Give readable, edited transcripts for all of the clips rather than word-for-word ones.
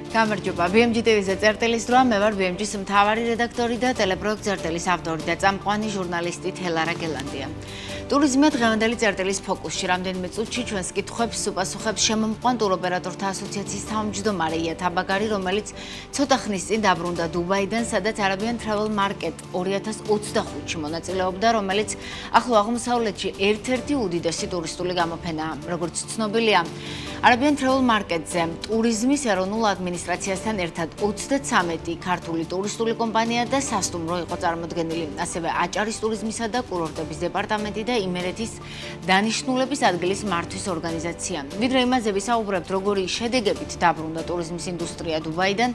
გამარჯობა, BMG TV-ზე წერტილის დროა, მე ვარ BMG-ის მთავარი რედაქტორი და ტელეპროექტ წერტილის ავტორი და წამყვანი ჟურნალისტი თელარა გელანდია. ტურიზმია დღევანდელი წერტილის ფოკუსში, რამდენიმე წუთში ჩვენს კითხვებს უპასუხებს შემომყვან ტუროპერატორთა ასოციაციის თავმჯდომარე ია თაბაგარი, რომელიც ცოტა ხნის წინ დაბრუნდა დუბაიდან, სადაც Arabian Travel Market 2025-ში მონაწილეობდა, რომელიც ახლო აღმოსავლეთში ერთ-ერთი უდიდესი ტურისტული გამოფენაა. Როგორც ცნობილია, Arabian Travel Market-ზე ტურიზმის ეროვნულ ადმინისტრაციასთან ერთად 33 ქართული ტურისტული კომპანია და სასტუმრო იყო წარმოდგენილი, ასევე აჭარის ტურიზმისა და კურორტების დეპარტამენტი და იმერეთის დანიშნულების ადგილის მართვის ორგანიზაცია. ვიდრე იმაზე ვისაუბრებთ, როგორი შედეგებით დაბრუნდა ტურიზმის ინდუსტრია დუბაიდან,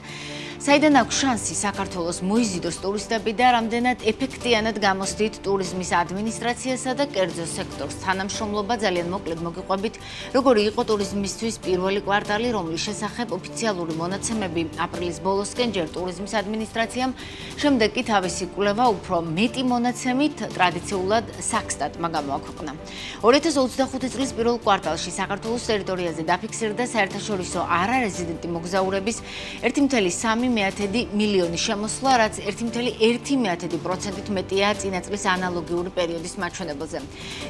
საიდან აქვს შანსი საქართველოს მოიზიდოს ტურისტები და რამდენად ეფექტიანად გამოსდით ტურიზმის ადმინისტრაციასა და კერძო სექტორს თანამშრომლობა, ძალიან მოკლედ მოგიყვებით, როგორი იყო ტურიზმისთვის პირველი კვარტალი, რომლის შესახებ ოფიციალური მონაცემები აპრილის ბოლოსკენ ჯერ ტურიზმის ადმინისტრაციამ, შემდეგ კი თავისი კვლევა უფრო მეტი მონაცემით ტრადიციულად საქსტატმა გამოაქვეყნა. 2025 წლის პირველ კვარტალში საქართველოს ტერიტორიაზე დაფიქსირდა საერთაშორისო არარეზიდენტი მოგზაურების 1,3 მილიონი შემოსვლა, რაც 1,1%-ით მეტია წინა წლის ანალოგიური პერიოდის მაჩვენებელზე.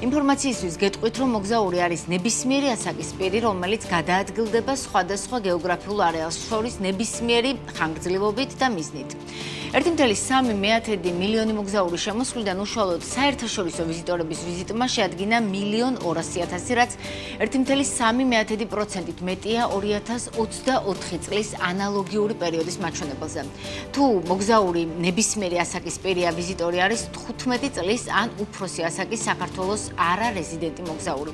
ინფორმაციისთვის გეტყვით, რომ მოგზაური არის ნებისმიერი ასაკის პირი, რომელიც გადაადგილდება სხვადასხვა გეოგრაფიულ არეალს შორის ნებისმიერი ხანგრძლივობით და მიზნით. 1,3 მილიონი მოგზაური შემოსვლიდან უშუალოდ საერთაშორისო ვიზიტორების ვიზიტმა შეადგინა 1,200,000, რაც 1,3%-ით მეტია 2024 წლის ანალოგიური პერიოდის მაჩვენებელზე. თუ მოგზაური ნებისმიერი ასაკის პირია, ვიზიტორი არის 15 წლის ან უფროსი ასაკის საქართველოს არარეზიდენტი მოგზაური.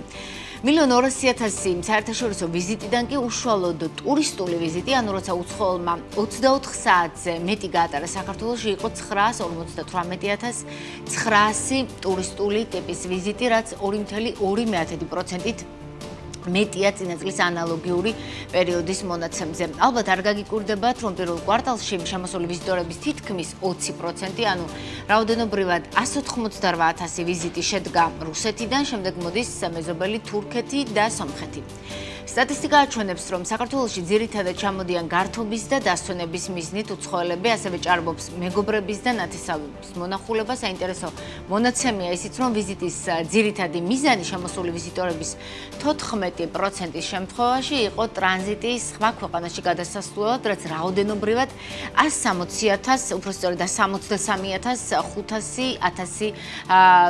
1,200,000 საერთაშორისო ვიზიტიდან კი უშუალოდ ტურისტული ვიზიტი, ანუ როცა უცხოელმა 24 საათზე მეტი გაატარა საქართველოში, იყო 958,900 ტურისტული ტიპის ვიზიტი, რაც 2,2%-ით მეტია წინა წლის ანალოგიური პერიოდის მონაცემზე. ალბათ არ გაგიკვირდებათ, რომ პირველ კვარტალში შემოსული ვიზიტორების თითქმის 20%, ანუ რაოდენობრივად 188,000 ვიზიტი შედგა რუსეთიდან, შემდეგ მოდის მეზობელი თურქეთი და სომხეთი. სტატისტიკა აჩვენებს, რომ საქართველოში ძირითადად ჩამოდიან გართობის და დასვენების მიზნით უცხოელები, ასევე ჭარბობს მეგობრების და ნათესავების მონახულება. საინტერესო მონაცემია ისიც, რომ ვიზიტის ძირითადი მიზანი შემოსული ვიზიტორების 14% შემთხვევაში იყო ტრანზიტი სხვა ქვეყანაში გადასასვლელად, რაც რაოდენობრივად 160,000, უფრო სწორედ 163,500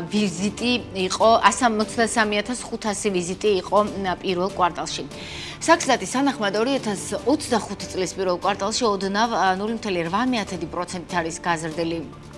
ვიზიტი იყო, 163,500 ვიზიტი იყო პირველ კვარტალში. საქსტატის თანახმად 2025 წლის პირველ კვარტალში ოდნავ 0,8% არის გაზრდილი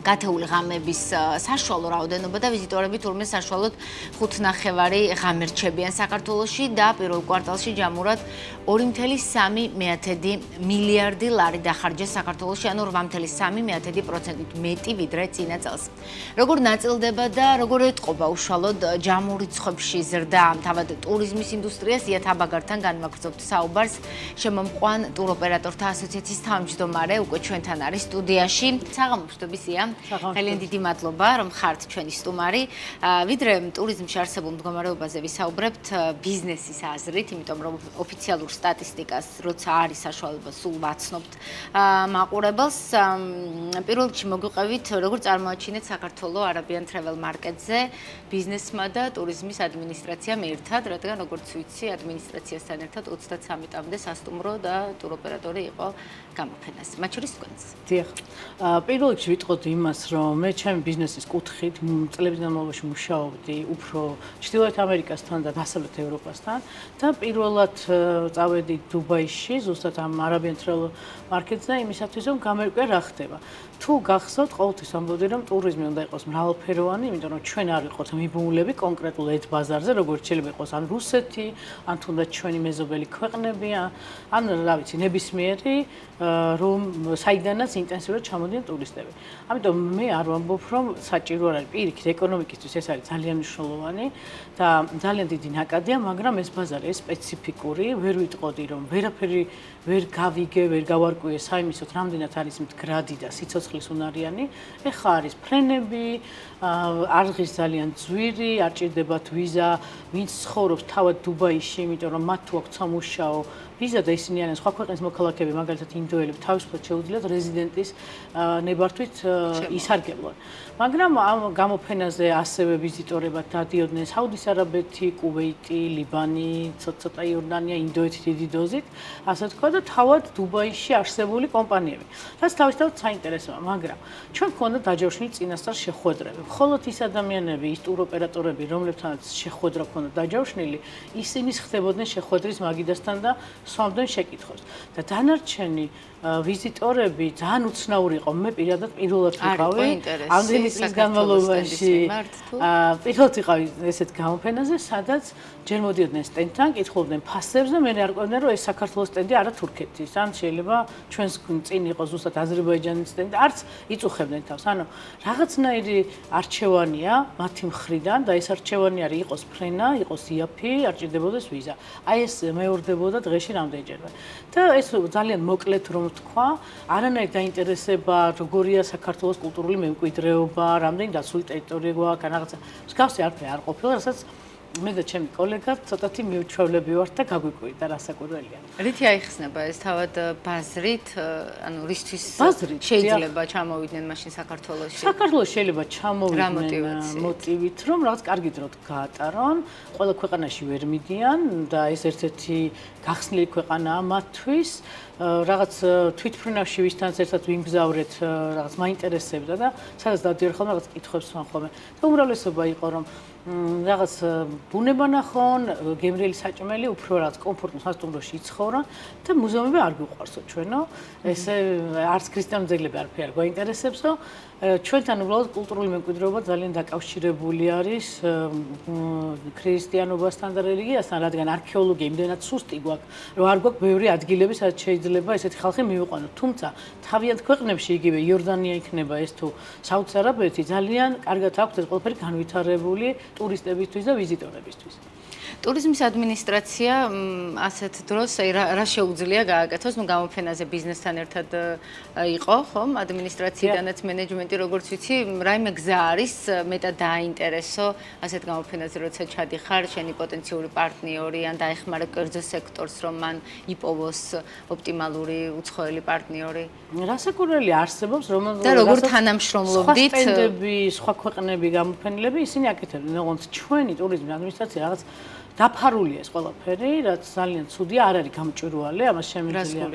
გათეული ღამების საშუალო რაოდენობა და ვიზიტორები თურმე საშუალოდ 5,5 ღამე რჩებიან საქართველოში და პირველ კვარტალში ჯამურად 2,3 მილიარდი ლარი დახარჯეს საქართველოში, ანუ 8,3%-ით მეტი ვიდრე წინა წელს. როგორ ნაწილდება და როგორ ეტყობა უშუალოდ ჯამურ რიცხვებში ზრდა თავად ტურიზმის ინდუსტრიას, ია თაბაგართან განვაგრძობთ საუბარს. შემომყვან ტუროპერატორთა ასოციაციის თავმჯდომარე უკვე ჩვენთან არის სტუდიაში. საღამოშტობის ია. Ძალიან დიდი მადლობა, რომ ხართ ჩვენი სტუმარი. ვიდრე ტურიზმში არსებულ მდგომარეობაზე ვისაუბრებთ ბიზნესის აზრით, იმიტომ რომ ოფიციალურ სტატისტიკას, როცა არის საშუალება, სულ ვაცნობთ მაყურებელს. პირველ რიგში მოგვიყევით, როგორ წარმოაჩინეთ საქართველოს Arabian Travel Market-ზე ბიზნესმა და ტურიზმის ადმინისტრაციამ ერთად, რადგან როგორც ვიცი, ადმინისტრაციასთან ერთად 33-მდე სასტუმრო და ტუროპერატორი იყო გამოფენას. მათ შორის თქვენც. დიახ. პირველ რიგში ვიტყოდი იმას, რომ მე ჩემი ბიზნესის კუთხით წლების განმავლობაში მუშაობდი უფრო ჩრდილოეთ ამერიკასთან და დასავლეთ ევროპასთან და პირველად წავედი დუბაიში, ზუსტად ამ Arabian Travel Market-ზე იმისათვის, რომ გამერკვე რა ხდება. თუ გახსოვთ, ყოველთვის ამბობდი, რომ ტურიზმი უნდა იყოს მრავალფეროვანი, იმიტომ რომ ჩვენ არ ვიყოთ მიბმულები კონკრეტულ ერთ ბაზარზე, როგორც შეიძლება იყოს ან რუსეთი, ან თუნდაც ჩვენი მეზობელი ქვეყნები, ან რა ვიცი, ნებისმიერი რომ საიდანაც ინტენსიურად ჩამოდიან ტურისტები. ამიტომ მე არ ვამბობ, რომ საჭირო არ არის პირიქით ეკონომიკისთვის ეს არის ძალიან მნიშვნელოვანი და ძალიან დიდი ნაკადია, მაგრამ ეს ბაზარი ეს სპეციფიკური, ვერ ვიტყოდი, რომ ვერაფერი ვერ გავიგე, ვერ გავარკვიე საიმისოდ, რამდენად არის მდგრადი და სიცოცხლე სიცოცხლის უნარიანი. ეხლა არის ფრენები, არ ღირს ძალიან ძვირი, არ ჭირდებათ ვიზა, ვინც ცხოვრობს თავად დუბაიში, იმიტომ რომ მათ თუ აქვთ სამუშაო ვიზა და ისინი არიან სხვა ქვეყნის მოქალაქეები, მაგალითად ინდოელები, თავისუფლად შეუძლიათ რეზიდენტის ნებართვით ისარგებლონ. მაგრამ ამ გამოფენაზე ასევე ვიზიტორებად დადიოდნენ საუდის არაბეთი, კუვეიტი, ლიბანი, ცოტა იორდანია, ინდოეთი დიდი დოზით, ასე თქვა და თავად დუბაიში არსებული კომპანიები. რაც თავისთავად საინტერესოა, მაგრამ ჩვენ გვქონდა დაჯავშნილი წინასწარ შეხვედრები. მხოლოდ ის ადამიანები, ის ტუროპერატორები, რომლებთანაც შეხვედრა ჰქონდა დაჯავშნილი, ისინი ხდებოდნენ შეხვედრის მაგიდასთან და სვამდნენ შეკითხვებს. და დანარჩენი ვიზიტორები ძალიან უცნაური იყო. მე პირადად პირველად ვიყავი ამდენი წლის განმავლობაში. პირველად ვიყავი ესეთ გამოფენაზე, სადაც ჯერ მოდიოდნენ სტენდთან, კითხულობდნენ ფასებს და მე არ ყვევდნენ, რომ ეს საქართველოს სტენდი არა თურქეთის. ან შეიძლება ჩვენს წინ იყოს ზუსტად აზერბაიჯანის სტენდი, არც იწუხებდნენ თავს. ანუ რაღაცნაირი არჩევანია მათი მხრიდან და ეს არჩევანი არის იყოს ფრენა, იყოს იაფი, არ ჭირდებოდეს ვიზა. აი ეს მეორდებოდა დღეში რამდენჯერმე. და ეს ძალიან მოკლედ რომ თქვა, არანაირ დაინტერესება, როგორია საქართველოს კულტურული მემკვიდრეობა, რამდენი დაცული ტერიტორია გვაქვს, რაღაცა მსგავსი არაფერი არ ყოფილა, რასაც მე და ჩემი კოლეგა ცოტათი მიუჩვევლები ვართ და გაგვიკვირდა რა საკურველია. რითი აიხსნება ეს თავად ბაზრით, ანუ რისთვის შეიძლება ჩამოვიდნენ მაშინ საქართველოში? საქართველოს შეიძლება ჩამოვიდნენ მოტივით, რომ რაღაც კარგი დრო გაატარონ, ყველა ქვეყანაში ვერ მიდიან და ეს ერთ-ერთი გახსნილი ქვეყანაა მათთვის. რაღაც თვითმფრინავში ვისთანაც ერთად ვიმგზავრეთ, რაღაც მაინტერესებდა და სადაც დავდივარ ხოლმე რაღაც კითხვებს ვამხობენ. და უმრავლესობა იყო რომ რაღაც ბუნება ნახონ, გემრიელი საჭმელი, უფრო რაღაც კომფორტულ სასტუმროში იცხოვრონ და მუზეუმები არ გვიყვარსო ჩვენო. ესე არც ქრისტიანული ძეგლები არაფერი არ გვაინტერესებსო. ჩვენთან უბრალოდ კულტურული მემკვიდრეობა ძალიან დაკავშირებული არის ქრისტიანობასთან და რელიგიასთან, რადგან არქეოლოგია იმდენად სუსტი გვაქვს, რომ არ გვაქვს ბევრი ადგილები, სადაც შეიძლება ესეთი ხალხი მივიყვანოთ. თუმცა თავიანთ ქვეყნებში, იგივე იორდანია იქნება ეს თუ საუდის არაბეთი, ძალიან კარგად აქვს ეს ყველაფერი განვითარებული ტურისტებისთვის და ვიზიტორებისთვის. ტურიზმის ადმინისტრაცია ასეთ დროს რა შეუძლია გააკეთოს? ნუ გამოფენაზე ბიზნესთან ერთად იყო, ხომ? ადმინისტრაციიდანაც მენეჯმენტი, როგორც ვიცი, რაიმე გზა არის მეტად დაინტერესო ასეთ გამოფენაზე, როცა ჩადიხარ, შენი პოტენციური პარტნიორი ან დაეხმარა კერძო სექტორს, რომ მან იპოვოს ოპტიმალური უცხოელი პარტნიორი? რასაკურველი არსებობს, და როგორ თანამშრომლობდით? სხვა სტენდები, სხვა ქვეყნები გამოფენილები, ისინი აკეთებდნენ, ოღონდ ჩვენი ტურიზმის ადმინისტრაცია რაღაც დაფარულია ეს ყველაფერი, რაც ძალიან ცუდია, არ არის გამჭვირვალე, ამას შემიძლია.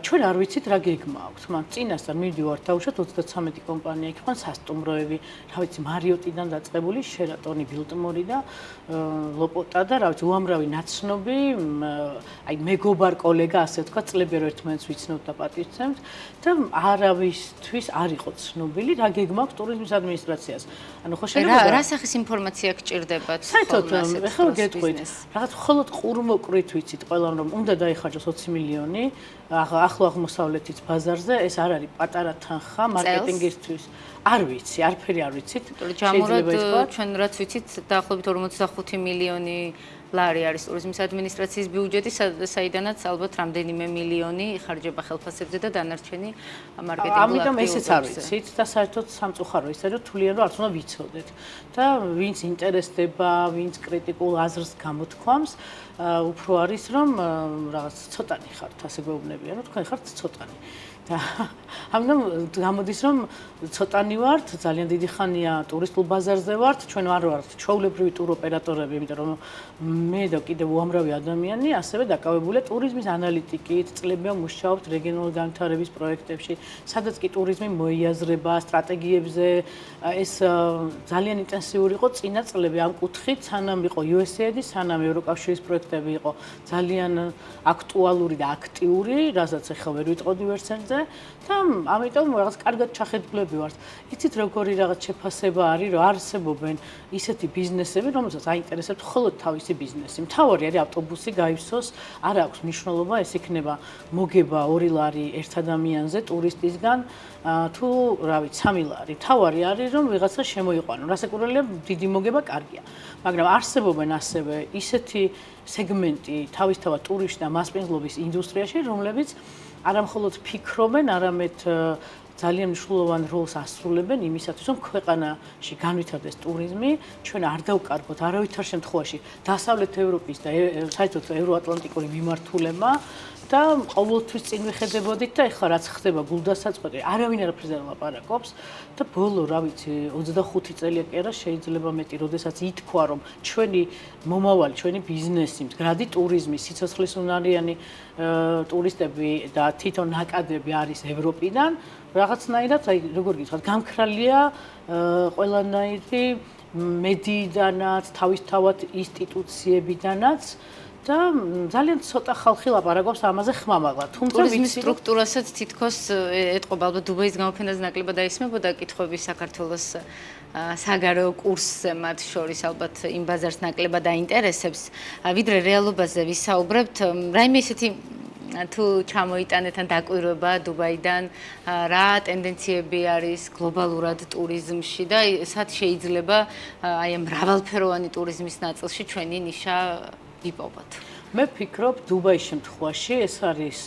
ჩვენ არ ვიცით რა გეგმა აქვს. მან წინასწარ მივდივართ დაუშვათ 33 კომპანია, იქ ხან სასტუმროები, რა ვიცი, მარიოტიდან დაწყებული, შერატონი, ბილტმორი და ლოპოტა და რა ვიცი, უამრავი ნაცნობი, აი მეგობარ კოლეგა, ასე თქვა, წლებიერ ერთმანეთს ვიცნობთ და პატივცემთ და არავისთვის არ იყო ცნობილი რა გეგმა აქვს ტურიზმის ადმინისტრაციას. ანუ ხო შეიძლება რა სახის ინფორმაცია გჭირდებათ? საერთოდ ეხლა გეტყვით, რაღაც მხოლოდ ყურმოყრით ვიცით ყველამ რომ უნდა დაიხარჯოს 20 მილიონი ახლო აღმოსავლეთის ბაზარზე, ეს არ არის პატარა თანხა მარკეტინგისთვის. არ ვიცი, არაფერი არ ვიცით. ჯამურად ჩვენ რაც ვიცით, დაახლოებით 45 მილიონი ლარი არის ტურიზმის ადმინისტრაციის ბიუჯეტი, საიდანაც ალბათ რამდენიმე მილიონი იხარჯება ხელფასებზე და დანარჩენი მარკეტინგულ აქტივობებზე. ამიტომ ესეც არ ვიცით და საერთოდ სამწუხარო ისე რომ თვლიან რომ არც უნდა ვიცოდეთ. და ვინც ინტერესდება, ვინც კრიტიკულ აზრს გამოთქვამს, უფრო არის რომ რაღაც ცოტანი ხართ, ასე გვეუბნებიან, რომ თქვენ ხართ ცოტანი. და ამიტომ გამოდის რომ ცოტანი ვართ, ძალიან დიდი ხანია ტურისტულ ბაზარზე ვართ, ჩვენ არ ვართ ჩვეულებრივი ტუროპერატორები, იმიტომ რომ მე და კიდევ უამრავი ადამიანი ასევე დაკავებულია ტურიზმის ანალიტიკით, წლებია მუშაობთ რეგიონალური განვითარების პროექტებში, სადაც კი ტურიზმი მოიაზრება სტრატეგიებზე, ეს ძალიან ინტენსიური იყო წინა წლები ამ კუთხით, სანამ იყო USAID, სანამ ევროკავშირის პროექტები იყო ძალიან აქტუალური და აქტიური, რასაც ახლა ვერ ვიტყოდი ვერცენტზე. და ამიტომ რაღაც კარგად ჩახედვლები ვართ. იცით როგორი რაღაც შეფასება არის, რომ არსებობენ ისეთი ბიზნესები, რომელსაც აინტერესებთ მხოლოდ თავისი ბიზნესი. მთავარი არის ავტობუსი გაივსოს, არ აქვს მნიშვნელობა, ეს იქნება მოგება 2 ლარი ერთ ადამიანზე ტურისტისგან, თუ რა ვიცი 3 ლარი. მთავარი არის რომ ვიღაცა შემოიყვანონ. რასაკურველია დიდი მოგება კარგია. მაგრამ არსებობენ ასევე ისეთი სეგმენტი თავისთავად ტურისტ და მასპინძლობის ინდუსტრიაში, რომლებიც არა მხოლოდ ფიქრობენ, არამედ ძალიან მნიშვნელოვან როლს ასრულებენ იმისათვის, რომ ქვეყანაში განვითარდეს ტურიზმი, ჩვენ არ დავკარგოთ არავითარ შემთხვევაში დასავლეთ ევროპის და საერთოდ ევროატლანტიკური მიმართულება და ყოველთვის წინ ვიხედებოდით და ეხლა რაც ხდება გულდასაწყვეტი, არავინ არაფერს არ ლაპარაკობს და ბოლო, რა ვიცი, 25 წელია კი არა, შეიძლება მეტი, როდესაც ითქვა, რომ ჩვენი მომავალი, ჩვენი ბიზნესი, მდგრადი ტურიზმი, სიცოცხლისუნარიანი ტურისტები და თვითონ ნაკადები არის ევროპიდან, რაღაცნაირად, აი, როგორ გითხრათ, გამქრალია ყველანაირი მედიიდანაც, თავისთავად ინსტიტუციებიდანაც და ძალიან ცოტა ხალხი ლაპარაკობს ამაზე ხმამაღლა. თუმცა ტურიზმის სტრუქტურასაც თითქოს ეტყობა, ალბათ დუბაის გამოფენაზე ნაკლებად აისმებოდა კითხვები საქართველოს საგარეო კურსზე მათ შორის, ალბათ იმ ბაზარს ნაკლებად აინტერესებს, ვიდრე რეალობაზე ვისაუბრებთ, რაიმე ისეთი თუ ჩამოიტანეთ ან დაკვირვება დუბაიდან, რა ტენდენციები არის გლობალურად ტურიზმში და სად შეიძლება აი ამ მრავალფეროვანი ტურიზმის ნაწილში ჩვენი ნიშა იპოვოთ. მე ვფიქრობ, დუბაის შემთხვევაში ეს არის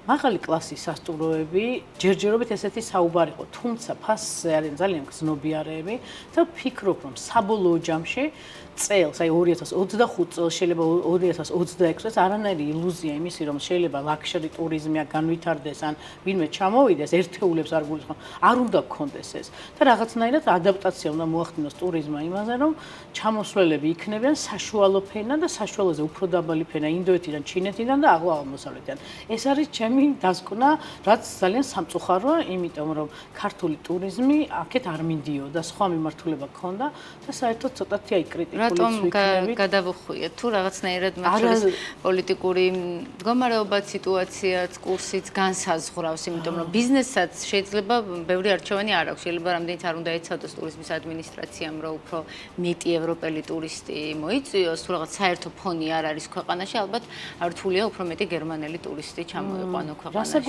მაღალი კლასის სასტუმროები, ჯერჯერობით ესეთი საუბარი იყო, თუმცა ფასზე არის ძალიან გზნობიარეები და ვფიქრობ, რომ საბოლოო ჯამში წელს, აი 2025 წელს, შეიძლება 2026 წელს არანაირი ილუზია იმისი, რომ შეიძლება ლაქშერი ტურიზმია განვითარდეს ან ვინმე ჩამოვიდეს, ერთეულებს არ გულისხმობ, არ უნდა გქონდეს ეს. და რაღაცნაირად ადაპტაცია უნდა მოახდინოს ტურიზმმა იმაზე, რომ ჩამოსვლელები იქნებიან საშუალო ფენა და საშუალოზე უფრო დაბალი ფენა ინდოეთიდან, ჩინეთიდან და აღმოსავლეთიდან. ეს არის ჩემი დასკვნა, რაც ძალიან სამწუხაროა, იმიტომ რომ ქართული ტურიზმი აქეთ არ მიდიოდა, სხვა მიმართულება ჰქონდა და საერთოდ ცოტათი აი კრიტიკული რატომ გადავხვიეთ თუ რაღაცნაირად მათ შორის პოლიტიკური მდგომარეობაც, სიტუაციაც, კურსიც განსაზღვრავს, იმიტომ რომ ბიზნესსაც შეიძლება ბევრი არჩევანი არ აქვს, შეიძლება რამდენიც არ უნდა ეცადოს ტურიზმის ადმინისტრაციამ, რომ უფრო მეტი ევროპელი ტურისტი მოიწვიოს, თუ რაღაც საერთო ფონი არ არის ქვეყანაში, ალბათ რთულია უფრო მეტი გერმანელი ტურისტი ჩამოეყვანო ქვეყანაში.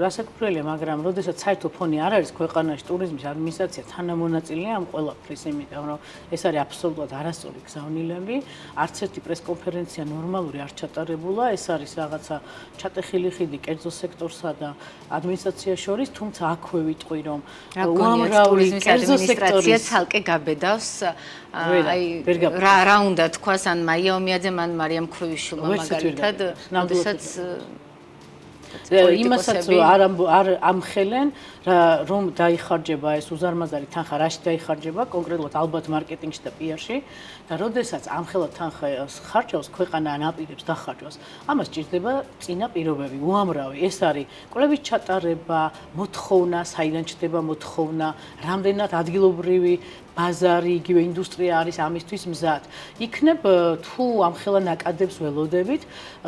რასაკურველია, მაგრამ როდესაც საერთო ფონი არ არის ქვეყანაში, ტურიზმის ადმინისტრაცია თანამონაწილეა ამ ყველაფრის, იმიტომ რომ ეს არის აბსოლუტურად არასწორი გზავნილები, არც ერთი პრესკონფერენცია ნორმალური არ ჩატარებულა, ეს არის რაღაცა ჩატეხილი ხიდი კერძო სექტორსა და ადმინისტრაციას შორის, თუმცა აქვე ვიტყვი, რომ უამრავი კერძო სექტორია ცალკე გაბედავს, აი რა უნდა თქვას ან მაია ომიაძემ ან მარიამ ქვევიშვილმა მაგალითად, როდესაც იმასაც არ ამხელენ, რომ დაიხარჯება ეს უზარმაზარი თანხა, რაში დაიხარჯება, კონკრეტულად ალბათ მარკეტინგში და პიარში და როდესაც ამხელა თანხა ხარჯავს, ქვეყანა ანაპირებს დახარჯვას, ამას სჭირდება წინა პირობები, უამრავი. ეს არის კვლევის ჩატარება, მოთხოვნა, საიდან ჩდება მოთხოვნა, რამდენად ადგილობრივი ბაზარი, იგივე ინდუსტრია არის ამისთვის მზად. იქნებ თუ ამხელა ნაკადებს ველოდებით,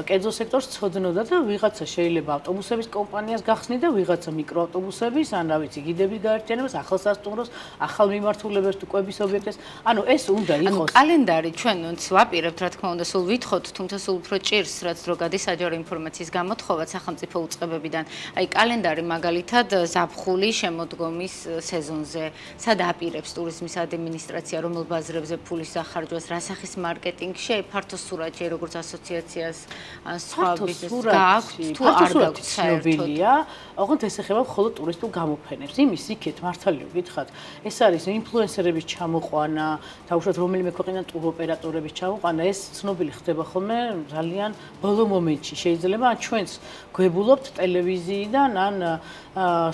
კერძო სექტორს ცოდნოდა და ვიღაცა შეიძლება ავტობუსების კომპანიას გახსნი და ვიღაცა მიკროავტობუსების, ან რა ვიცი, გიდების გაერთიანებას, ახალ სასტუმროს, ახალ მიმართულებებს თუ კვების ობიექტებს. ანუ ეს უნდა იყოს. კალენდარი ჩვენც ვაპირებთ, რა თქმა უნდა, სულ ვითხოვთ, თუმცა სულ უფრო ჭირს, რაც დრო გადის საჯარო ინფორმაციის გამოთხოვა სახელმწიფო უწყებებიდან. აი კალენდარი მაგალითად ზაფხული შემოდგომის სეზონზე, სად აპირებს ტურიზმის ადმინისტრაცია, რომელ ბაზრებზე ფულის დახარჯვას, რა სახის მარკეტინგში, აი ფართო სურათი, როგორც ასოციაციას ან სხვა ბიზნესს გააქვთ, თუ არ გაქვთ ცნობილია, ოღონდ ეს ეხება მხოლოდ ტურისტულ გამოფენებს. იმის იქეთ მართალია გითხრათ, ეს არის ინფლუენსერების ჩამოყვანა, დაუშვათ რომელიმე ქვეყნიდან ტუროპერატორების ჩამოყვანა, ეს ცნობილი ხდება ხოლმე ძალიან ბოლო მომენტში. შეიძლება ან ჩვენც გვებულობთ ტელევიზიიდან, ან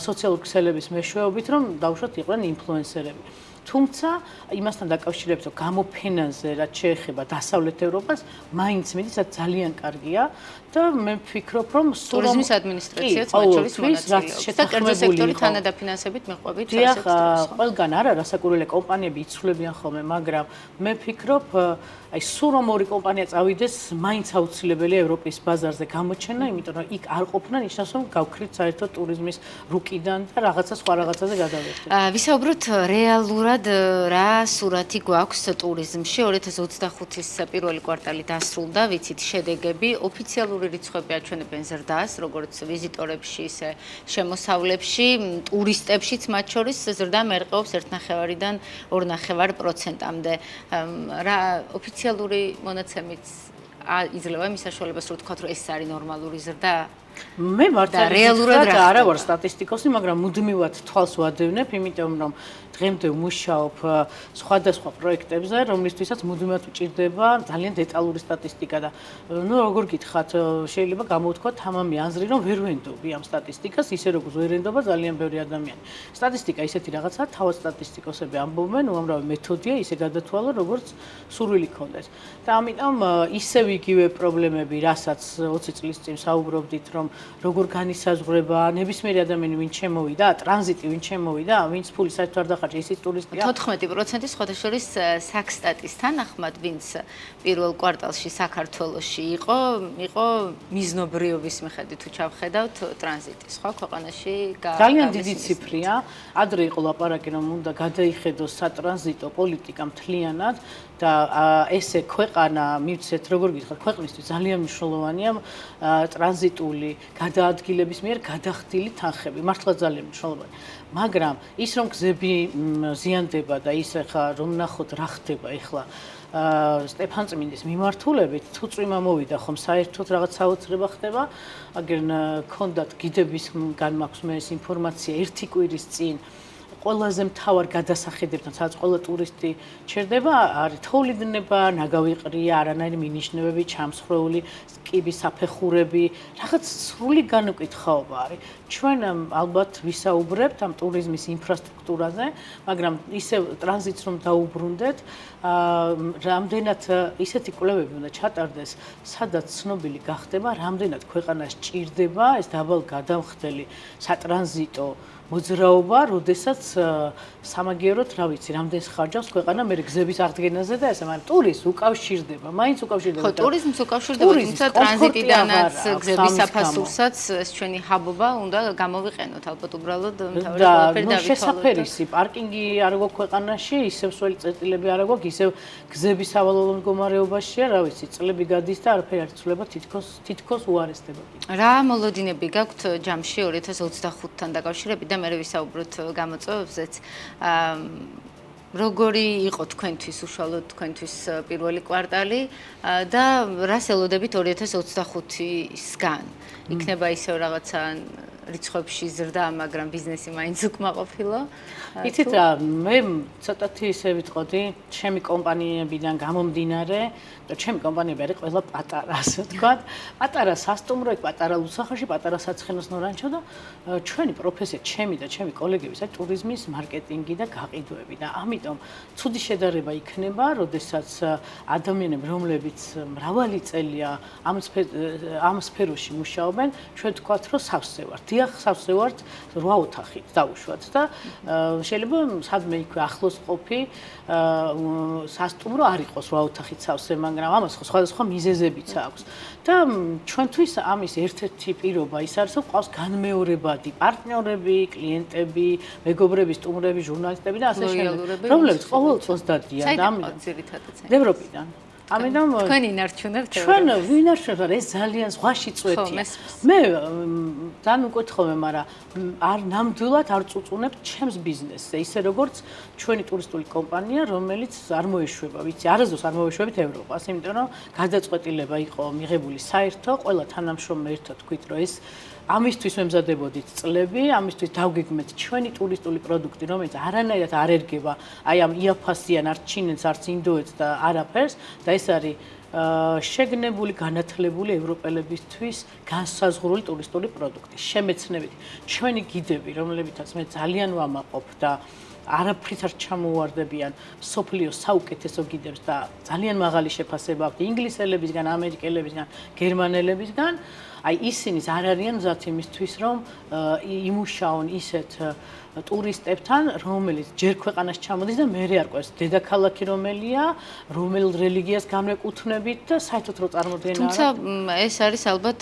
სოციალური ქსელების მეშვეობით, რომ დაუშვათ იყვნენ ინფლუენსერები. თუმცა იმასთან დაკავშირებით, რომ გამოფენაზე რაც შეეხება დასავლეთ ევროპას, მაინც მიდის, რაც ძალიან კარგია და მე ვფიქრობ, რომ ტურიზმის ადმინისტრაციაც მათ შორის მონაწილეობს და კერძო სექტორი თანადაფინანსებით მიყვებით რას ექცევს. ყველგან არა, რასაკურველი კომპანიები იცვლებიან ხოლმე, მაგრამ მე ვფიქრობ, აი სულ რომ ორი კომპანია წავიდეს, მაინც აუცილებელია ევროპის ბაზარზე გამოჩენა, იმიტომ რომ იქ არ ყოფნა ნიშნავს, რომ გავქრით საერთოდ ტურიზმის რუკიდან და რაღაცა სხვა რაღაცაზე გადავერთეთ. ვისაუბროთ რეალურად რა სურათი გვაქვს ტურიზმში 2025-ის პირველი კვარტალი დასრულდა, ვიცით შედეგები, ოფიციალური რიცხვები აჩვენებენ ზრდას, როგორც ვიზიტორებში, ისე შემოსავლებში, ტურისტებშიც მათ შორის ზრდა მერყეობს 1.5-დან 2.5%-მდე. რა ოფიციალური მონაცემით იძლევა იმ საშუალებას, რომ თქვათ, რომ ეს არის ნორმალური ზრდა? მე მართლა რეალურად რა არა ხდება? ვარ სტატისტიკოსი, მაგრამ მუდმივად თვალს ვადევნებ, იმიტომ რომ დღემდე ვმუშაობ სხვადასხვა პროექტებზე, რომლისთვისაც მუდმივად ვჭირდება ძალიან დეტალური სტატისტიკა და ნუ როგორ გითხრათ, შეიძლება გამოვთქვა თამამი აზრი, რომ ვერ ვენდობი ამ სტატისტიკას, ისე როგორც ვერ ენდობა ძალიან ბევრი ადამიანი. სტატისტიკა ისეთი რაღაცაა, თავად სტატისტიკოსები ამბობენ, უამრავი მეთოდია ისე გადათვალო, როგორც სურვილი გქონდეს. და ამიტომ ისევ იგივე პრობლემები, რასაც 20 წლის წინ საუბრობდით, რომ როგორ განისაზღვრება ნებისმიერი ადამიანი, ვინც შემოვიდა, ტრანზიტი ვინც შემოვიდა, ვინც ფული საერთოდ არ დახარჯა, ისიც ტურისტია. 14% სხვადასხვა საქსტატის თანახმად, ვინც პირველ კვარტალში საქართველოში იყო მიზნობრიობის მიხედვით თუ ჩავხედავთ ტრანზიტის, ხო, ქვეყანაში ძალიან დიდი ციფრია. ადრე იყო ლაპარაკი, რომ უნდა გადაიხედოს სატრანზიტო პოლიტიკა მთლიანად და ესე ქვეყანა მივცეთ, როგორ გითხრათ, ქვეყნისთვის ძალიან მნიშვნელოვანია ტრანზიტული გადაადგილების მიერ გადახდილი თანხები. მართლა ძალიან მნიშვნელოვანია. მაგრამ ის რომ გზები ზიანდება და ის ახლა რომ ნახოთ რა ხდება ახლა სტეფანწმინდის მიმართულებით თუ წვიმა მოვიდა ხომ საერთოდ რაღაც საოცრება ხდება აგერ ქონდათ გიდებისგან მაქვს მე ეს ინფორმაცია ერთი კვირის წინ ყველაზე მთავარ გადასახედებთან, სადაც ყველა ტურისტი ჩერდება, არის თოვლიდება, ნაგავი ყრია, არანაირი მინიშნებები, ჩამსხვრეული კიბის საფეხურები, რაღაც სრული განუკითხაობა არის. ჩვენ ალბათ ვისაუბრებთ ამ ტურიზმის ინფრასტრუქტურაზე, მაგრამ ისევ ტრანზიტს რომ დაუბრუნდეთ, რამდენად ისეთი კვლევები უნდა ჩატარდეს, სადაც ცნობილი გახდება, რამდენად ქვეყანას ჭირდება ეს დაბალ გადამხდელი სატრანზიტო მოძრაობა, როდესაც სამაგიეროდ, რა ვიცი, რამდენს ხარჯავს ქვეყანა მე გზების აღდგენაზე და ესე, მაგრამ ტურიზმს უკავშირდება, მაინც უკავშირდება. ხო, ტურიზმს უკავშირდება, თუმცა ტრანზიტიდანაც გზების საფასურსაც ეს ჩვენი ჰაბობა უნდა გამოვიყენოთ, ალბათ უბრალოდ მთავარი ყველაფერი დავითვალოთ. შესაფერისი პარკინგი არ გვაქვს ქვეყანაში, ისევ სველი წერტილები არ გვაქვს, ისევ გზების სავალალო მდგომარეობაშია, რა ვიცი, წლები გადის და არაფერი არ იცვლება, თითქოს უარესდება. რა მოლოდინები გაქვთ ჯამში 2025-თან დაკავშირებით და მე ვისაუბროთ გამოწვევებზეც. როგორი იყო თქვენთვის უშუალოდ თქვენთვის პირველი კვარტალი და რას ელოდებით 2025-სგან? იქნება ისევ რაღაცა რიცხვებში ზრდა, მაგრამ ბიზნესი მაინც უკმაყოფილო. იცით რა, მე ცოტათი ისე ვიტყოდი, ჩემი კომპანიებიდან გამომდინარე, და ჩემი კომპანიები არის ყველა პატარა, ასე ვთქვათ. პატარა სასტუმრო, პატარა ლუსახაში, პატარა საცხენოს ნორანჩო და ჩვენი პროფესია, ჩემი და ჩემი კოლეგების არის ტურიზმის მარკეტინგი და გაყიდვები და ამიტომ ცუდი შედარება იქნება, როდესაც ადამიანები, რომლებიც მრავალი წელია ამ სფეროში მუშაობენ, ჩვენ ვთქვათ, რომ სავსე ვართ. დიახ, სავსე ვართ 8 ოთახით დავუშვათ და შეიძლება სადმე იქვე ახლოს ყოფი სასტუმრო არ იყოს 8 ოთახით სავსე, მაგრამ ამას სხვადასხვა მიზეზებიც აქვს. და ჩვენთვის ამის ერთ-ერთი პირობა ის არის, რომ ყავს განმეორებადი პარტნიორები, კლიენტები, მეგობრები, სტუმრები, ჟურნალისტები და ასე შემდეგ, რომლებიც ყოველ წელს დადიან და ამიტომ ევროპიდან. ამიტომ თქვენ ინარჩუნებთ ჩვენ ვინარჩუნებთ, ეს ძალიან ზღვაში წვეთია. მე ძალიან უკითხავენ, მაგრამ არ ნამდვილად არ წუწუნებთ ჩემს ბიზნესზე, ისე როგორც ჩვენი ტურისტული კომპანია, რომელიც არ მოეშვება, ვიცი, არასდროს არ მოვეშვებით ევროპას, იმიტომ რომ გადაწყვეტილება იყო მიღებული საერთო, ყველა თანამშრომელი ერთად თქვით, რომ ეს ამისთვის მემზადებოდით წლები, ამისთვის დავგეგმეთ ჩვენი ტურისტული პროდუქტი, რომელიც არანაირად არ ერგება აი ამ იაფასიან, არც ჩინეთს, არც ინდოეთს და არაფერს და ეს არის შეგნებული, განათლებული ევროპელებისთვის განსაზღვრული ტურისტული პროდუქტი. შემეცნებით ჩვენი გიდები, რომლებითაც მე ძალიან ვამაყობ და არაფრით არ ჩამოუვარდებიან სოფლიოს საუკეთესო გიდებს და ძალიან მაღალი შეფასება აქვთ ინგლისელებისგან, ამერიკელებისგან, გერმანელებისგან. აი ისინიც არ არიან მზად იმისთვის, რომ იმუშაონ ისეთ ტურისტებთან, რომელიც ჯერ ქვეყანას ჩამოდის და მერე არ ყვეს დედაქალაქი რომელია, რომელ რელიგიას განვეკუთვნებით და საერთოდ რო წარმოდგენა არა. თუმცა ეს არის ალბათ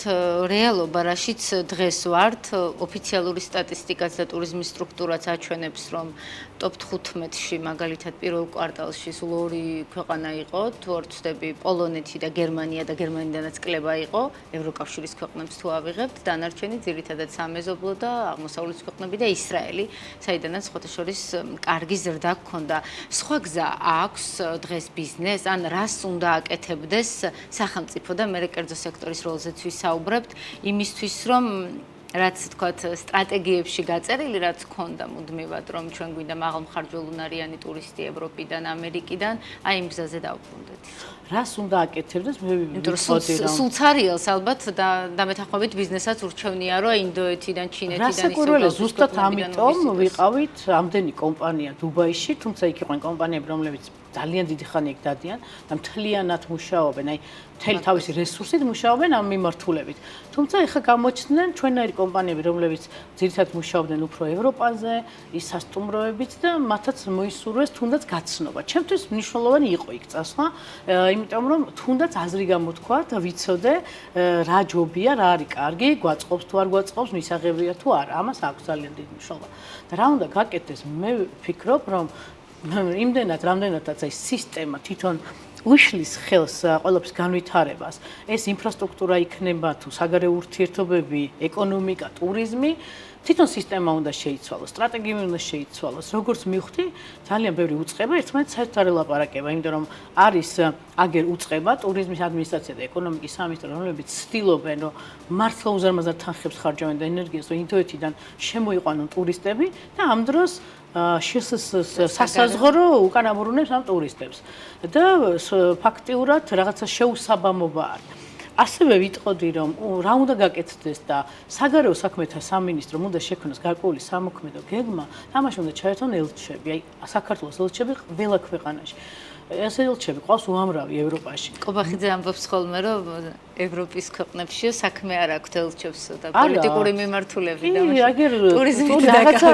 რეალობა, რაშიც დღეს ვართ, ოფიციალური სტატისტიკაც და ტურიზმის სტრუქტურაც აჩვენებს, რომ ტოპ 15-ში მაგალითად პირველ კვარტალში სულ 2 ქვეყანა იყო, თუ არ ვცდები, პოლონეთი და გერმანია და გერმანიდანაც კლება იყო, ევროკავშირის ქვეყანა ქვეყნებს თუ ავიღებთ, დანარჩენი ძირითადად სამეზობლო და აღმოსავლეთის ქვეყნები და ისრაელი, საიდანაც ხოთაშორის კარგი ზრდა გქონდა. სხვა გზა აქვს დღეს ბიზნეს, ან რას უნდა აკეთებდეს სახელმწიფო და მე კერძო სექტორის როლზეც ვისაუბრებთ, იმისთვის რომ რაც თქვათ სტრატეგიებში გაწერილი, რაც ქონდა მუდმივად, რომ ჩვენ გვინდა მაღალმხარჯველუნარიანი ტურისტი ევროპიდან, ამერიკიდან, აი იმ გზაზე დავბრუნდეთ. რას უნდა აკეთებდეს? მე ვიცოდი რომ სულ ცარიელს ალბათ და დამეთანხმებით ბიზნესაც ურჩევნია, რომ ინდოეთიდან, ჩინეთიდან რასაკვირველია, ზუსტად ამიტომ ვიყავით ამდენი კომპანია დუბაიში, თუმცა იქ იყვნენ კომპანიები, რომლებიც ძალიან დიდი ხანი იქ დადიან და მთლიანად მუშაობენ, აი მთელი თავისი რესურსით მუშაობენ ამ მიმართულებით. თუმცა ეხა გამოჩნდნენ ჩვენნაირი კომპანიები, რომლებიც ძირითადად მუშაობდნენ უფრო ევროპაზე, ის სასტუმროებით და მათაც მოისურვეს თუნდაც გაცნობა. ჩემთვის მნიშვნელოვანი იყო იქ წასვლა, იმიტომ რომ თუნდაც აზრი გამოთქვა და ვიცოდე რა ჯობია, რა არის კარგი, გვაწყობს თუ არ გვაწყობს, მისაღებია თუ არა. ამას აქვს ძალიან დიდი მნიშვნელობა. და რა უნდა გაკეთდეს? მე ვფიქრობ, რომ იმდენად, რამდენადაც აი სისტემა თვითონ უშლის ხელს ყველაფრის განვითარებას, ეს ინფრასტრუქტურა იქნება თუ საგარეო ურთიერთობები, ეკონომიკა, ტურიზმი, თვითონ სისტემა უნდა შეიცვალოს, სტრატეგია უნდა შეიცვალოს. როგორც მივხვდი, ძალიან ბევრი უწყება ერთმანეთს საერთოდ არ ელაპარაკება, იმიტომ რომ არის აგერ უწყება ტურიზმის ადმინისტრაცია და ეკონომიკის სამინისტრო, რომლებიც ცდილობენ, რომ მართლა უზარმაზარ თანხებს ხარჯავენ და ენერგიას, რომ ინდოეთიდან შემოიყვანონ ტურისტები და ამ დროს სასაზღვრო უკან აბურუნებს ამ ტურისტებს და ფაქტიურად რაღაცა შეუსაბამობა არის. ასევე ვიტყოდი, რომ რა უნდა გაკეთდეს და საგარეო საქმეთა სამინისტრომ უნდა შექმნას გარკვეული სამოქმედო გეგმა, თამაში უნდა ჩაერთონ ელჩები, აი საქართველოს ელჩები ყველა ქვეყანაში. ეს ელჩები ყავს უამრავი ევროპაში. კობახიძე ამბობს ხოლმე, რომ ევროპის ქვეყნებში საქმე არ აქვს ელჩებს და პოლიტიკური მიმართულებით და ტურიზმი რაღაცა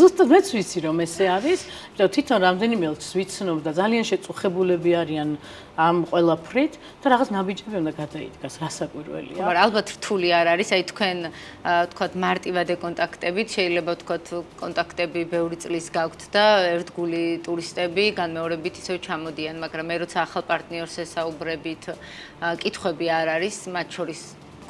ზუსტად მეც ვიცი რომ ესე არის, იმიტომ თვითონ რამდენიმე ელჩს ვიცნობ და ძალიან შეწუხებულები არიან ამ ყველაფრით და რაღაც ნაბიჯები უნდა გადაიდგას, რასაკვირველია. მაგრამ ალბათ რთული არ არის, აი თქვენ თქვათ მარტივად ეკონტაქტებით, შეიძლება თქვათ კონტაქტები ბევრი წლის გაქვთ და ერთგული ტურისტები განმეორებით ისევ ჩამოდიან, მაგრამ მე როცა ახალ პარტნიორს ესაუბრებით, კითხვები არ არის, მათ შორის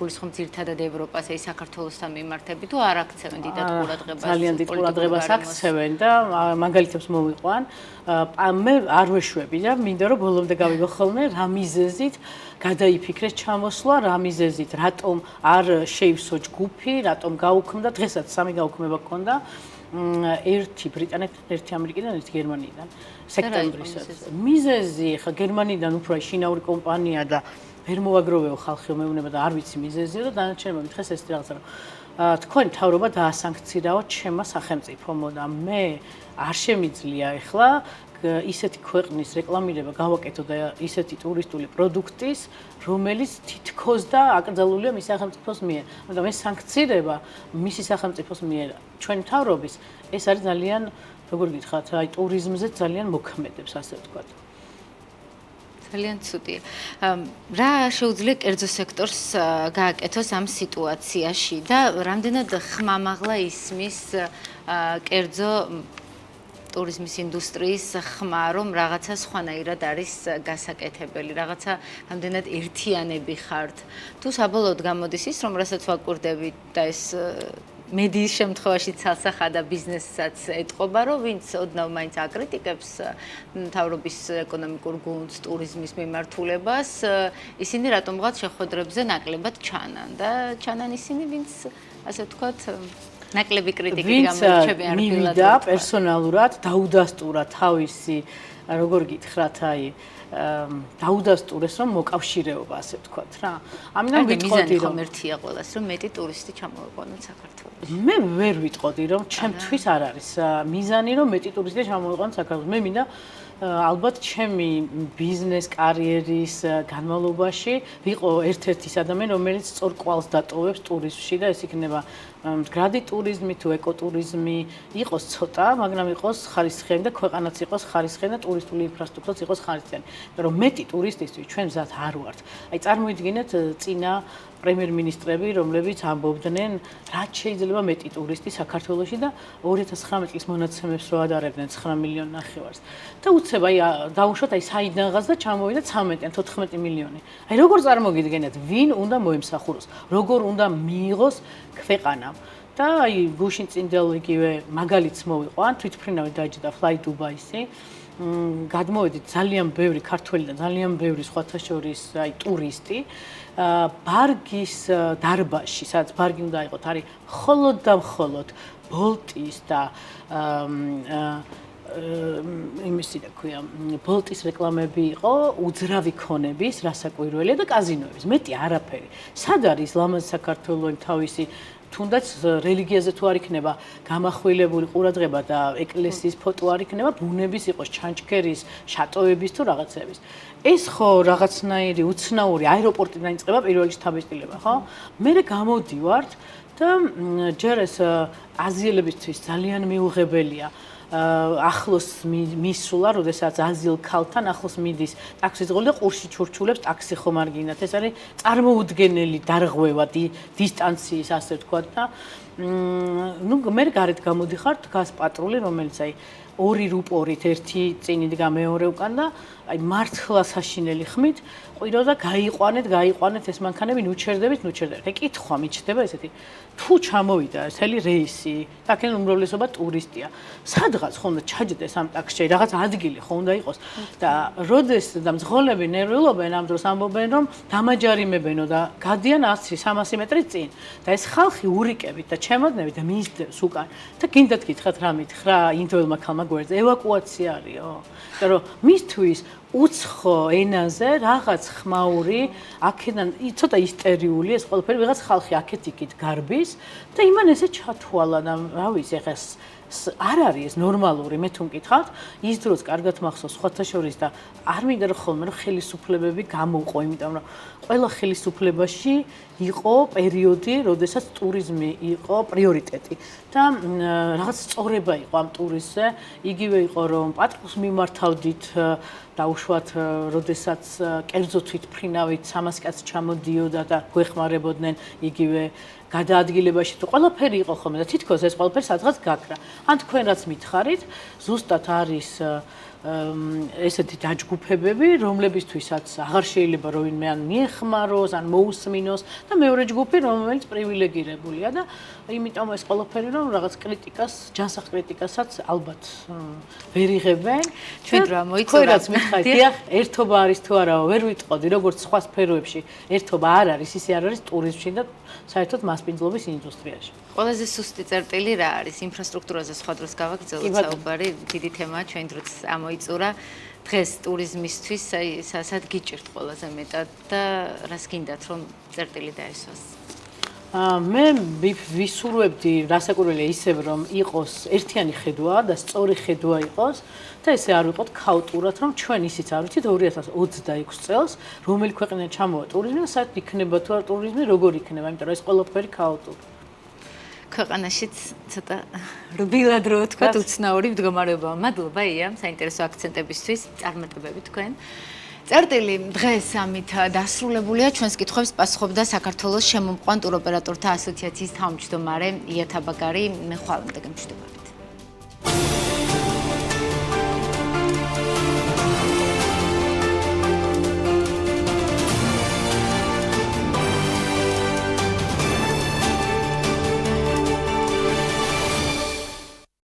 გულისხმობ ძირითადად ევროპას, აი საქართველოსთან მიმართები თუ არ აქცევენ დიდად ყურადღებას? ძალიან დიდ ყურადღებას აქცევენ და მაგალითებს მოვიყვან. მე არ ვეშვები და მინდა რომ ბოლომდე გავიგო ხოლმე რა მიზეზით გადაიფიქრეს ჩამოსვლა, რა მიზეზით, რატომ არ შეივსო ჯგუფი, რატომ გაუქმდა, დღესაც სამი გაუქმება გქონდა. ერთი ბრიტანეთიდან, ერთი ამერიკიდან, ერთი გერმანიიდან, სექტემბრისაც. მიზეზი ხა გერმანიიდან უფრო შინაური კომპანია და ვერ მოაგროვეო ხალხი მეუბნება და არ ვიცი მიზეზია და დანარჩენებმა მითხეს ეს რაღაცა რომ თქვენი მთავრობა დაასანქცირაო ჩემმა სახელმწიფომ და მე არ შემიძლია ეხლა ისეთი ქვეყნის რეკლამირება გავაკეთო და ისეთი ტურისტული პროდუქტის, რომელიც თითქოს და აკრძალულია მის სახელმწიფოს მიერ. მაგრამ ეს სანქცირება მისი სახელმწიფოს მიერ ჩვენი მთავრობის ეს არის ძალიან, როგორ გითხრათ, აი ტურიზმზე ძალიან მოქმედებს, ასე ვთქვათ. ძალიან ცუდია. რა შეუძლია კერძო სექტორს გააკეთოს ამ სიტუაციაში და რამდენად ხმამაღლა ისმის კერძო ტურიზმის ინდუსტრიის ხმა, რომ რაღაცა სხვანაირად არის გასაკეთებელი, რაღაცა რამდენად ერთიანები ხართ. თუ საბოლოოდ გამოდის ის, რომ რასაც ვაკვირდებით და ეს მედიის შემთხვევაში ცალსახა და ბიზნესსაც ეტყობა, რომ ვინც ოდნავ მაინც აკრიტიკებს მთავრობის ეკონომიკურ გუნდს, ტურიზმის მიმართულებას, ისინი რატომღაც შეხვედრებზე ნაკლებად ჩანან და ჩანან ისინი, ვინც ასე ვთქვათ, ნაკლები კრიტიკით გამოირჩევიან რბილად. მივიდა პერსონალურად დაუდასტურა თავისი, როგორ გითხრათ, აი დაუდასტურეს რომ მოკავშირეობა, ასე ვთქვათ რა. ამიტომ ვიტყოდი რომ ერთია ყველას, რომ მეტი ტურისტი ჩამოიყვანოთ საქართველოში. მე ვერ ვიტყოდი რომ ჩემთვის არ არის მიზანი რომ მეტი ტურისტი ჩამოიყვანოთ საქართველოში. მე მინდა ალბათ ჩემი ბიზნეს კარიერის განმავლობაში ვიყო ერთ-ერთი ადამიანი, რომელიც სწორ კვალს დატოვებს ტურიზმში და ეს იქნება მდგრადი ტურიზმი თუ ეკოტურიზმი, იყოს ცოტა, მაგრამ იყოს ხარისხიანი და ქვეყანაც იყოს ხარისხიანი და ტურისტული ინფრასტრუქტურაც იყოს ხარისხიანი. იმიტომ რომ მეტი ტურისტისთვის ჩვენ მზად არ ვართ. აი წარმოიდგინეთ წინა პრემიერ-მინისტრები, რომლებიც ამბობდნენ, რაც შეიძლება მეტი ტურისტი საქართველოში და 2019 წლის მონაცემებს რო ადარებდნენ 9 მილიონი ნახევარს. და უცებ აი დაუშვათ აი საიდანღაც და ჩამოვიდა 13 ან 14 მილიონი. აი როგორ წარმოგიდგენიათ, ვინ უნდა მოემსახუროს, როგორ უნდა მიიღოს ქვეყანამ. და აი გუშინ წინდელ იგივე მაგალითს მოვიყო, ან თვითმფრინავი დაიჭირა Fly Dubai-ი. გადმოვედით ძალიან ბევრი ქართველი და ძალიან ბევრი სხვათა შორის აი ტურისტი ბარგის დარბაზში, სადაც ბარგი უნდა იყოთ, არის მხოლოდ და მხოლოდ ბოლტის და იმისი რა ქვია, ბოლტის რეკლამები იყო, უძრავი ქონების, რასაკვირველია და კაზინოების, მეტი არაფერი. სად არის ლამაზი საქართველოს თავისი თუნდაც რელიგიაზე თუ არ იქნება გამახვილებული ყურადღება და ეკლესიის ფოტო არ იქნება, ბუნების იყოს, ჩანჩქერის, შატოების თუ რაღაცების. ეს ხო რაღაცნაირი უცნაური აეროპორტიდან იწყება პირველ რიგში თავისწილება, ხო? მე გამოდივართ და ჯერ ეს აზიელებისთვის ძალიან მიუღებელია. ახლოს მისულა, როდესაც აზიელ ქალთან ახლოს მიდის ტაქსის ღოლი და ყურში ჩურჩულებს ტაქსი ხომ არ გინდათ. ეს არის წარმოუდგენელი დარღვევა დისტანციის, ასე ვთქვათ და ნუ მე გარეთ გამოდიხარ, დგას პატრული, რომელიც აი ორი რუპორით ერთი წინ იდგა მეორე უკან და აი მართლა საშინელი ხმით ყვირო და გაიყვანეთ ეს მანქანები ნუჩერდებით. აი კითხვა მიჩნდება ესეთი თუ ჩამოვიდა ესელი რეისი, აქედან უმრავლესობა ტურისტია. სადღაც ხომ ჩაჯდეს ამ ტაქსში, რაღაც ადგილი ხო უნდა იყოს და როდეს და მძღოლები ნერვიულობენ ამ დროს ამბობენ რომ დამაჯარიმებენო და გადიან 100-300 მეტრი წინ და ეს ხალხი ურიკებით და ჩემოდნებით და მისდევს უკან და გინდათ გითხრათ რა მითხრა ინდოელმა ქალმა გვერდზე ევაკუაცია არისო. იმიტომ რომ მისთვის უცხო ენაზე რაღაც ხმაური აქედან ცოტა ისტერიული ეს ყველაფერი ვიღაც ხალხი აქეთ იქით გარბის და იმან ესე ჩათვალა და რა ვიცი ეხა არ არის ეს ნორმალური მე თუ მკითხავთ ის დროს კარგად მახსოვს სხვათა შორის და არ მინდა რომ ხოლმე რომ ხელისუფლებები გამოვყო იმიტომ რომ ყველა ხელისუფლებაში იყო პერიოდი როდესაც ტურიზმი იყო პრიორიტეტი და რაღაც სწორება იყო ამ ტურიზმზე იგივე იყო რომ პატრონს მიმართავდით დაუშვათ როდესაც კერძო თვითმფრინავით 300 კაცი ჩამოდიოდა და გვეხმარებოდნენ იგივე გადაადგილებაში თუ ყველაფერი იყო ხოლმე და თითქოს ეს ყველაფერი სადღაც გაქრა. ან თქვენ რაც მითხარით, ზუსტად არის ესეთი დაჯგუფებები, რომლებისთვისაც აღარ შეიძლება რომ ვინმე ან მიეხმაროს, ან მოусმინოს და მეორე ჯგუფი, რომელიც პრივილეგირებულია და იმიტომ ეს ყველაფერი რომ რაღაც კრიტიკას, ჯანსაღ კრიტიკასაც ალბათ ვერ იღებენ. ჩვენ რა მოიწონა. თქვენ რაც მითხარით, დიახ, ერთობა არის თუ არა, ვერ ვიტყოდი, როგორც სხვა სფეროებში ერთობა არ არის, ისე არ არის ტურიზმში და საერთოდ მასპინძლობის ინდუსტრიაში. ყველაზე სუსტი წერტილი რა არის? ინფრასტრუქტურაზე სხვა დროს გავაგრძელოთ საუბარი, დიდი თემაა ჩვენ დროც ამოიწურა. დღეს ტურიზმისთვის სად გიჭირთ ყველაზე მეტად და რას გინდათ რომ წერტილი დაესვას? მე ვისურვებდი რასაკვირველია ისევ რომ იყოს ერთიანი ხედვა და სწორი ხედვა იყოს და ესე არ ვიყოთ ქაოტურად რომ ჩვენ ისიც არ ვიცით 2026 წელს რომელი ქვეყანა ჩამოვა ტურიზმი და საერთოდ იქნება თუ არა ტურიზმი როგორ იქნება იმიტომ რომ ეს ყველაფერი ქაოტური ქვეყანაშიც ცოტა რბილად რო ვთქვათ უცნაური მდგომარეობაა. მადლობა ია საინტერესო აქცენტებისთვის, წარმატებები თქვენ. წერტილი დღეს ამით დასრულებულია. ჩვენს კითხვებს პასუხობდა საქართველოს შემომყვან ტუროპერატორთა ასოციაციის თავმჯდომარე ია თაბაგარი. მე ხვალამდე გემშვიდობებით.